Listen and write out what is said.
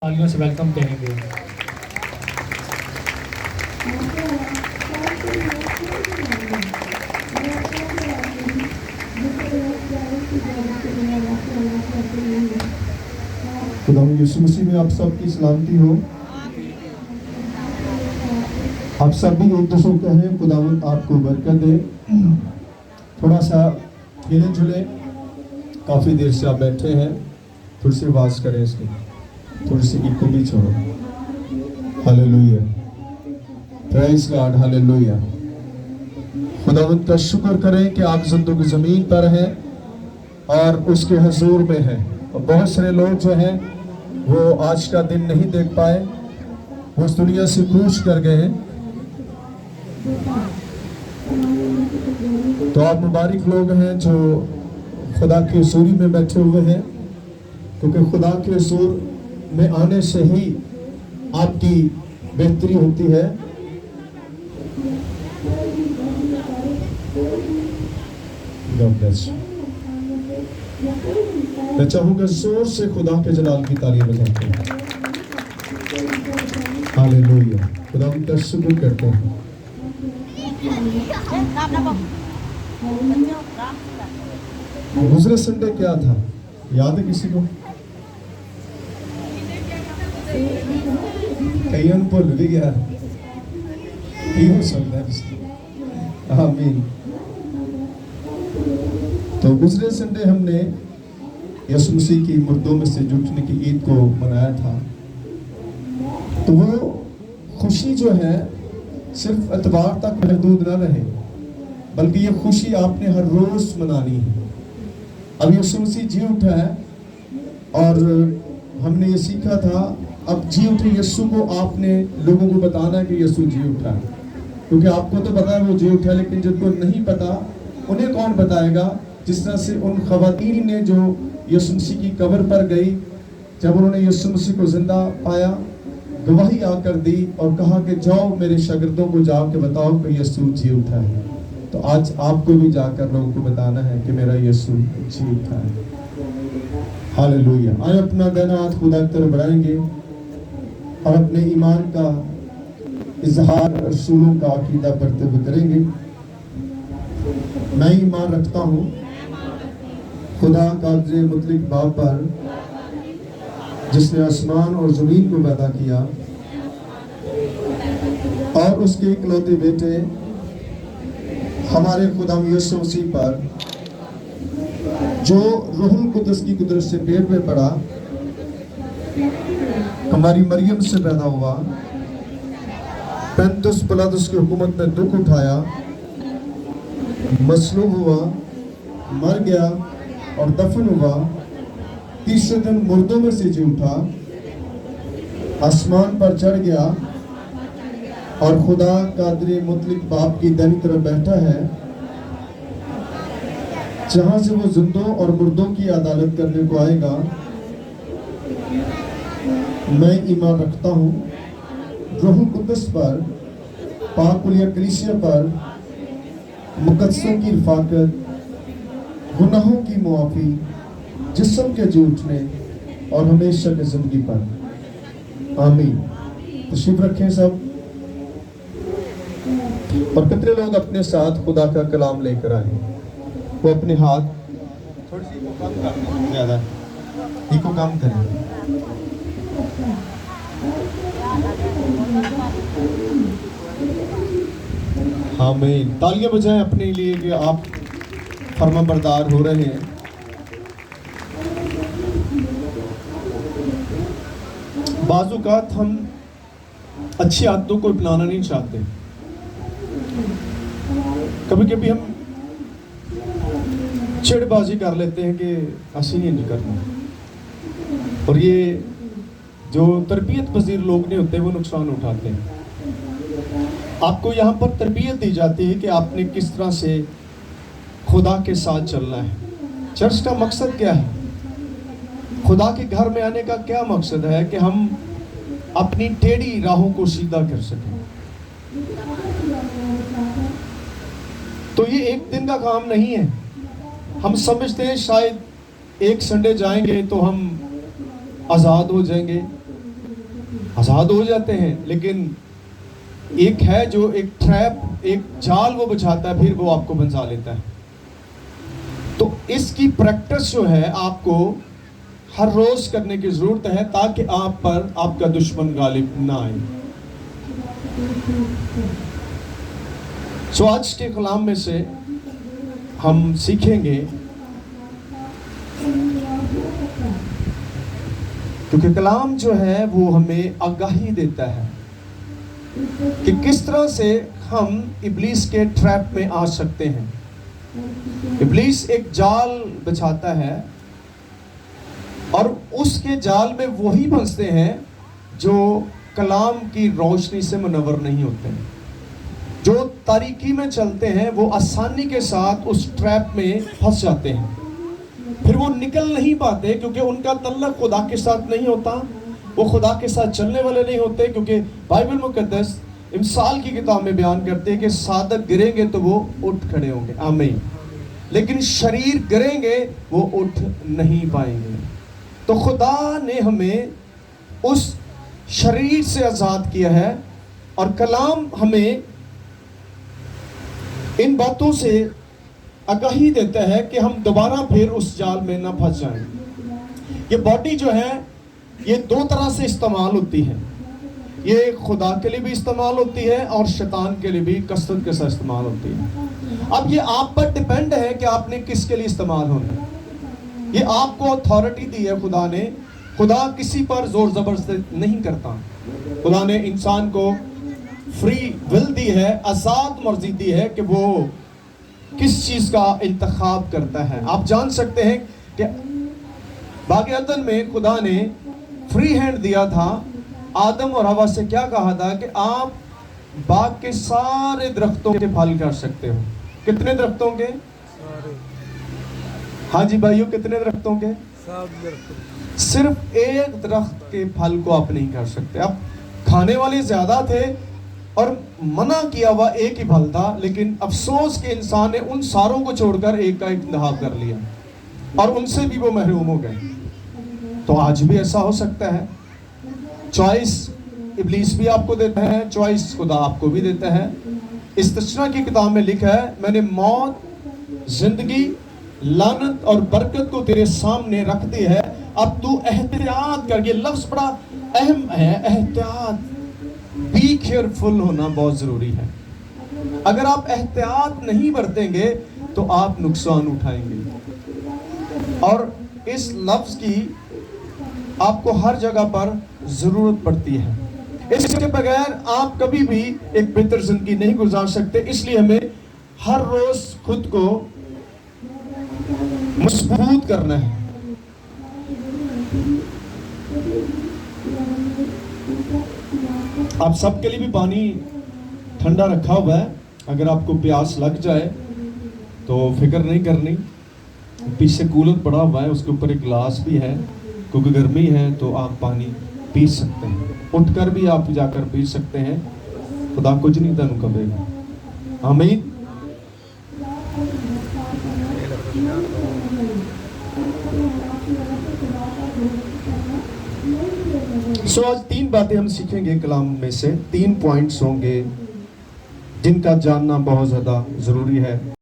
तालियों से वेलकम करेंगे। खुदावंद यीशु मसीह में आप सबकी सलामती हो। आप सब भी एक दूसरे को कहें खुदावंद आपको बरकत दे। थोड़ा सा हिले जुले, काफ़ी देर से आप बैठे हैं, थोड़ी सी आवाज़ करें इसकी, थोड़ी सी इको भी छोड़ो। Hallelujah, praise God, hallelujah. खुदावंद का शुक्र करें कि आप ज़िंदगी ज़मीन पर हैं और उसके हुजूर में हैं। और बहुत सारे लोग जो हैं वो आज का दिन नहीं देख पाए, वो इस दुनिया से कूच कर गए हैं। तो आप मुबारक लोग हैं जो खुदा की हुजूरी में बैठे हुए हैं, क्योंकि खुदा के हुजूर में आने से ही आपकी बेहतरी होती है। God bless you. मैं चाहूंगा जोर से खुदा के जलाल की तालियां बजाते हैं। हालेलुया, खुदा उनका शुक्र करते हैं। गुजरे संडे क्या था, याद है किसी को? कईयों भुल भी गया, ये हो सकता है। आमीन। तो गुजरे संडे हमने यीशु मसीह की मुर्दों में से उठने की ईद को मनाया था। तो वो खुशी जो है सिर्फ इतवार तक महदूद ना रहे, बल्कि ये खुशी आपने हर रोज मनानी है। अब यीशु मसीह जी उठा है और हमने ये सीखा था, अब जी उठे यीशु को आपने लोगों को बताना है कि यीशु जी उठा है, क्योंकि आपको तो पता है वो जी उठा है, लेकिन जिनको नहीं पता उन्हें कौन बताएगा? जिस तरह से उन खवातीन ने जो यीशु मसीह की कब्र पर गई, जब उन्होंने यीशु मसीह को जिंदा पाया, गवाही आकर दी और कहा कि जाओ मेरे शागिर्दों को जाके बताओ कि यीशु जी उठा है। तो आज आपको भी जाकर लोगों को बताना है कि मेरा यीशु जी उठा है। हालेलुया। आए अपना दाहिना हाथ खुदा की तरफ बढ़ाएंगे और अपने ईमान का इजहार रसूलों का अकीदा करते हुए करेंगे। मैं ईमान रखता हूँ खुदा कादिर मुतलक बाप पर, जिसने आसमान और ज़मीन को पैदा किया, और उसके इकलौते बेटे हमारे खुदा यीशु मसीह पर, जो रूहुल कुद्दस की कुदरत से पेट में पड़ा, हमारी मरियम से पैदा हुआ, पेंतुस पिलातुस की हुकूमत में दुख उठाया, मसलूब हुआ, मर गया और दफन हुआ, तीसरे दिन मुर्दों में से जी उठा, आसमान पर चढ़ गया और खुदा कादिर मुतलक बाप की दाहिनी तरफ बैठा है, जहां से वो जिंदों और मुर्दों की अदालत करने को आएगा। मैं ईमान रखता हूँ रूहुल कुद्दस पर, पाक कुलिया कलीसिया पर, मुकद्दसों की रफ़ाकत, गुनाहों की मुआफ़ी, जिस्म के जी उठने और हमेशा की ज़िंदगी पर। आमीन। तशरीफ़ रखें सब। और कितने लोग अपने साथ खुदा का कलाम लेकर आए? वो अपने हाथ थोड़ी सी इको कम करना, ज़्यादा इको कम करें। आमीन। तालियां बजाएं अपने लिए कि आप फरमाबरदार हो रहे हैं। बाज़ औक़ात हम अच्छी आदतों को अपनाना नहीं चाहते। कभी कभी हम चिड़बाजी कर लेते हैं कि ऐसे नहीं करना, और ये जो तरबियत पजीर लोग नहीं होते वो नुकसान उठाते हैं। आपको यहाँ पर तरबियत दी जाती है कि आपने किस तरह से खुदा के साथ चलना है। चर्च का मकसद क्या है? खुदा के घर में आने का क्या मकसद है? कि हम अपनी टेढ़ी राहों को सीधा कर सकें। तो ये एक दिन का काम नहीं है। हम समझते हैं शायद एक संडे जाएंगे तो हम आज़ाद हो जाएंगे, آزاد ہو جاتے ہیں، لیکن ایک ہے جو ایک ٹریپ، ایک جال وہ بچھاتا ہے، پھر وہ آپ کو پھنسا لیتا ہے. تو اس کی پریکٹس جو ہے آپ کو ہر روز کرنے کی ضرورت ہے تاکہ آپ پر آپ کا دشمن غالب نہ آئے. سو آج کے کلام میں سے ہم سیکھیں گے، کیونکہ کلام جو ہے وہ ہمیں آگاہی دیتا ہے کہ کس طرح سے ہم ابلیس کے ٹریپ میں آ سکتے ہیں. ابلیس ایک جال بچھاتا ہے اور اس کے جال میں وہی پھنستے ہیں جو کلام کی روشنی سے منور نہیں ہوتے ہیں. جو تاریکی میں چلتے ہیں وہ آسانی کے ساتھ اس ٹریپ میں پھنس جاتے ہیں، پھر وہ نکل نہیں پاتے کیونکہ ان کا تعلق خدا کے ساتھ نہیں ہوتا، وہ خدا کے ساتھ چلنے والے نہیں ہوتے. کیونکہ بائبل مقدس امثال کی کتاب میں بیان کرتے ہیں کہ صادق گریں گے تو وہ اٹھ کھڑے ہوں گے، آمین، لیکن شریر گریں گے وہ اٹھ نہیں پائیں گے. تو خدا نے ہمیں اس شریر سے آزاد کیا ہے، اور کلام ہمیں ان باتوں سے آگاہی دیتا ہے کہ ہم دوبارہ پھر اس جال میں نہ پھنس جائیں. یہ باڈی جو ہے یہ دو طرح سے استعمال ہوتی ہے، یہ خدا کے لیے بھی استعمال ہوتی ہے اور شیطان کے لیے بھی کثرت کے ساتھ استعمال ہوتی ہے. اب یہ آپ پر ڈیپینڈ ہے کہ آپ نے کس کے لیے استعمال ہونا ہے. یہ آپ کو اتھارٹی دی ہے خدا نے. خدا کسی پر زور زبردستی نہیں کرتا. خدا نے انسان کو فری ول دی ہے، آزاد مرضی دی ہے کہ وہ کس چیز کا انتخاب کرتا ہے. آپ جان سکتے ہیں کہ باغ عدن میں خدا نے فری ہینڈ دیا تھا. آدم اور حوا سے کیا کہا تھا کہ آپ باغ کے سارے درختوں کے پھل کر سکتے ہو. کتنے درختوں کے؟ ہاں جی بھائیو، کتنے درختوں کے؟ صرف ایک درخت کے پھل کو آپ نہیں کر سکتے. اب کھانے والے زیادہ تھے اور منع کیا ہوا ایک ہی پھل تھا، لیکن افسوس کہ انسان نے ان ساروں کو چھوڑ کر ایک کا انتخاب کر لیا اور ان سے بھی وہ محروم ہو گئے. تو آج بھی ایسا ہو سکتا ہے. چوائس ابلیس بھی آپ کو دیتا ہے، چوائس خدا آپ کو بھی دیتا ہے. استثنا کی کتاب میں لکھا ہے، میں نے موت، زندگی، لعنت اور برکت کو تیرے سامنے رکھ دی ہے، اب تو احتیاط کر. یہ لفظ بڑا اہم ہے، احتیاط. بی کیئرفل ہونا بہت ضروری ہے. اگر آپ احتیاط نہیں برتیں گے تو آپ نقصان اٹھائیں گے. اور اس لفظ کی آپ کو ہر جگہ پر ضرورت پڑتی ہے. اس کے بغیر آپ کبھی بھی ایک بہتر زندگی نہیں گزار سکتے. اس لیے ہمیں ہر روز خود کو مضبوط کرنا ہے. آپ سب کے لیے بھی پانی ٹھنڈا رکھا ہوا ہے. اگر آپ کو پیاس لگ جائے تو فکر نہیں کرنی. پیچھے کولر پڑا ہوا ہے، اس کے اوپر ایک گلاس بھی ہے. کیونکہ گرمی ہے تو آپ پانی پی سکتے ہیں. اٹھ کر بھی آپ جا کر پی سکتے ہیں. خدا کچھ نہیں تنو کرے گا. آمین. سو آج 3 باتیں ہم سیکھیں گے کلام میں سے. 3 پوائنٹس ہوں گے جن کا جاننا بہت زیادہ ضروری ہے.